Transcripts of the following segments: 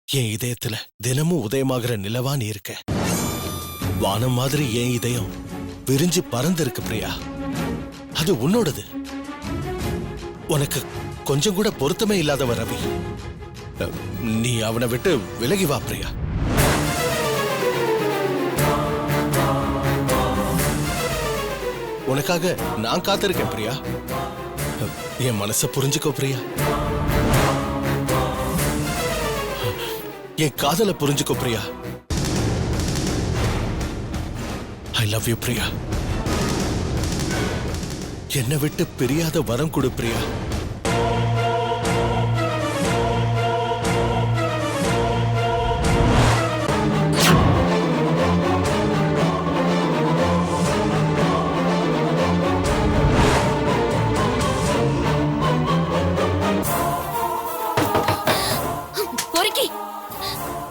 என் இதயத்துல தினமும் உதயமாகிற நிலவா நீ இருக்க. வானம் மாதிரி என் இதயம் விரிஞ்சு பறந்திருக்கு பிரியா. அது உன்னோடது. உனக்கு கொஞ்சம் கூட பொருத்தமே இல்லாதவ ரவி. நீ அவனை விட்டு விலகி வா பிரியா. உனக்காக நான் காத்திருக்கேன் பிரியா. என் மனச புரிஞ்சுக்கோ பிரியா. என் காதல புரிஞ்சுக்கோ Priya. I love you Priya. என்னை விட்டு பிரியாத வரம் கொடு பிரியா.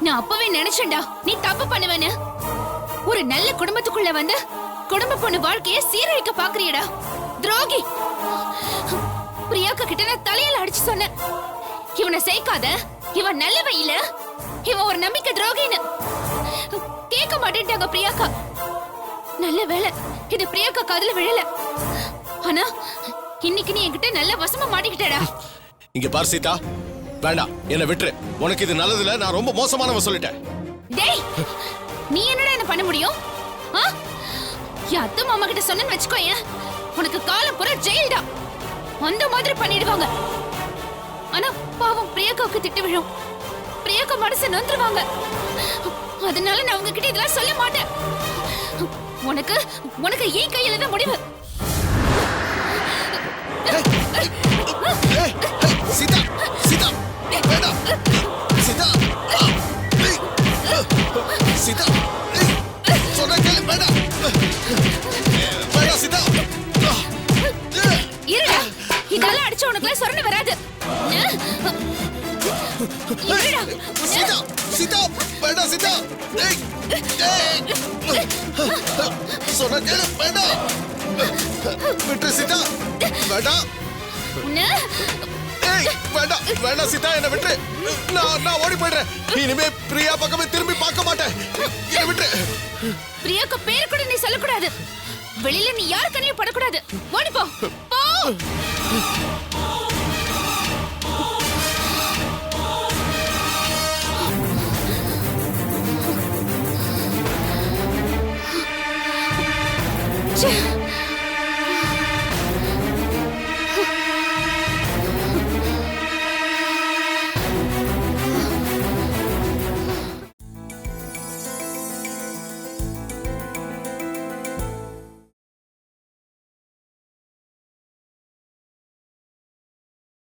நான் அப்பவே நினைச்சேன்டா நீ தப்பு பண்ணுவேன்னு. ஒரு நல்ல குடும்பத்துக்குள்ள வந்து குடும்ப பொண்ணு வாழ்க்கைய சீரழிக்க பாக்குறியடா, துரோகி. பிரியாக்கா கிட்ட நான் தலையில அடிச்சு சொன்னேன், இவனை சேர்க்காத, இவன் நல்லவன் இல்ல, இவன் ஒரு நம்பிக்கை துரோகின்னு. கேட்க மாட்டேன்ட்டாங்க பிரியாக்கா. நல்ல வேலை இது பிரியாக்கா காதுல விழல. ஆனா இன்னைக்கு நீ என்கிட்ட நல்ல வசமா மாட்டிக்கிட்டடா. இங்க பாரு சீதா, வேண்டாம், என்ன விட்டுரு. உனக்கு இது நல்லதுல, நான் ரொம்ப மோசமானவன் சொல்லிட்டேன். டேய், நீ என்னடா என்ன பண்ண முடியும்? என் அத்தை மாமா கிட்ட சொன்னேன்னு வச்சுக்கோயேன், உனக்கு காலம் பூரா ஜெயில்டா. அந்த மாதிரி பண்ணிடுவாங்க. ஆனா பாவம் பிரியாக்காவுக்கு திட்டு விழும். பிரியாக்கா மனசை நொந்துருவாங்க. அதனால நான் உங்ககிட்ட இதெல்லாம் சொல்ல மாட்டேன். உனக்கு உனக்கு ஏன் கையில தான் முடிவு. சீதா, சீதா, வேண்டாம். சீதா, சீதா, சொன்ன கேளு. வேண்டாம், வேண்டாம் சீதா. இருடா, இதெல்லாம் அடிச்சு உனக்குலாம் சொரணை வராது. சீதா, சீதா, வேண்டாம் சீதா. சொன்ன கேளு. வேண்டாம், விட்டுரு சீதா. வேண்டாம், வேண்டாம், வேண்டாம் சீதா, என்ன விட்டுரு. நான் ஓடி போயிடுறேன். இனிமே பிரியா பக்கமே திரும்பி பார்க்க மாட்டேன். என்ன விட்டுரு. பிரியாக்கு பேர் கூட நீ சொல்லக்கூடாது. வெளியில நீ யாரு கண்ணியும் படக்கூடாது. ஓடி போ, போ. ச்சே.